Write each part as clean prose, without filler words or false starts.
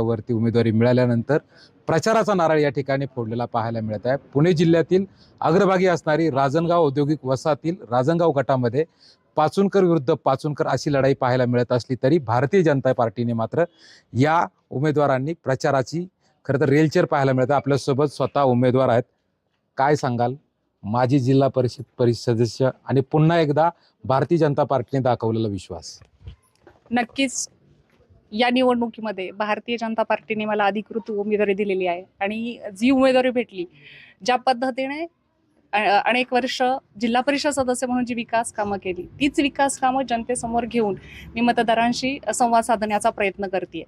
वरती उमेदवारी मिळाल्यानंतर प्रचाराचा नारळ या ठिकाणी फोडलेला पाहायला मिळत आहे। पुणे जिल्ह्यातील अग्रभागी असणारी राजनगाव औद्योगिक वसाहतील राजनगाव गटामध्ये पाचुनकर विरुद्ध पाचुनकर अशी लढाई पाहायला मिळत असली तरी भारतीय जनता पार्टीने मात्र या उमेदवारांनी प्रचाराची खरं तर रेलचेल पाहायला मिळतं। आपल्यासोबत स्वतः उमेदवार आहेत, काय सांगाल? माजी जिल्हा परिषद सदस्य आणि पुन्हा एकदा भारतीय जनता पार्टीने दाखवलेला विश्वास। नक्कीच या निवडणुकीमध्ये भारतीय जनता पार्टीने मला अधिकृत उमेदवारी दिलेली आहे आणि जी उमेदवारी भेटली, ज्या पद्धतीने अनेक वर्ष जिल्हा परिषद सदस्य म्हणून जी विकास कामं केली, तीच विकास कामं जनतेसमोर घेऊन मी मतदारांशी संवाद साधण्याचा प्रयत्न करते।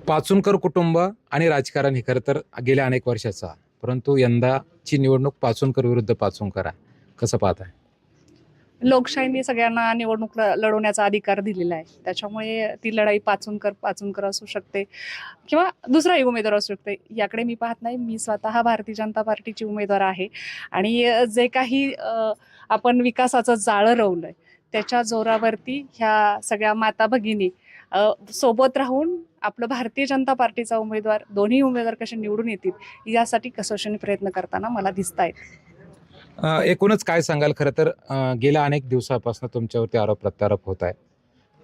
पाचुनकर कुटुंब आणि राजकारण हे खरं तर गेल्या अनेक वर्षाचा, परंतु यंदाची निवडणूक पाचुनकर विरुद्ध पाचुनकर आहे, कसं पाहताय? लोकशाहीने सगळ्यांना निवडणूक लढवण्याचा अधिकार दिलेला आहे, त्याच्यामुळे ती लढाई पाचुनकर असू शकते किंवा दुसराही उमेदवार असू शकते, याकडे मी पाहत नाही। मी स्वतः भारतीय जनता पार्टीची उमेदवार आहे आणि जे काही आपण विकासाचं जाळं रवलंय त्याच्या जोरावरती ह्या सगळ्या माता भगिनी सोबत राहून आपलं भारतीय जनता पार्टीचा उमेदवार, दोन्ही उमेदवार कसे निवडून येतील यासाठी कसोशीने प्रयत्न करताना मला दिसत आहेत। एकूणच काय सांगाल? खरं तर गेल्या अनेक दिवसापासून तुमच्यावरती आरोप प्रत्यारोप होत आहे,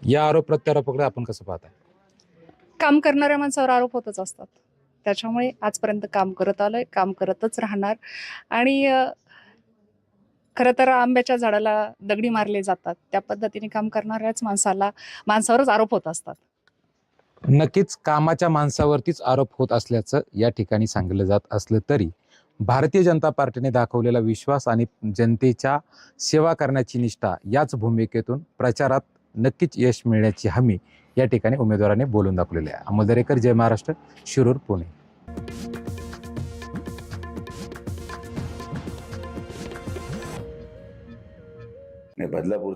या आरोप प्रत्यारोपाकडे आपण कसं पाहताय? काम करणाऱ्या माणसावर आरोप होतच असतात, त्याच्यामुळे आजपर्यंत काम करत आलोय, काम करतच राहणार आणि खरं तर आंब्याच्या झाडाला दगडी मारले जातात, त्या पद्धतीने काम करणाऱ्याच माणसावरच आरोप होत असतात। नक्कीच कामाच्या माणसावरतीच आरोप होत असल्याचं या ठिकाणी सांगितलं जात असलं तरी भारतीय जनता पार्टीने दाखवलेला विश्वास आणि जनतेच्या सेवा करण्याची निष्ठा याच भूमिकेतून प्रचारात नक्कीच यश मिळण्याची हमी या ठिकाणी उमेदवाराने बोलून दाखवलेली आहे। अमोल दरेकर, जय महाराष्ट्र, शिरूर, पुणे। बदलापूरचा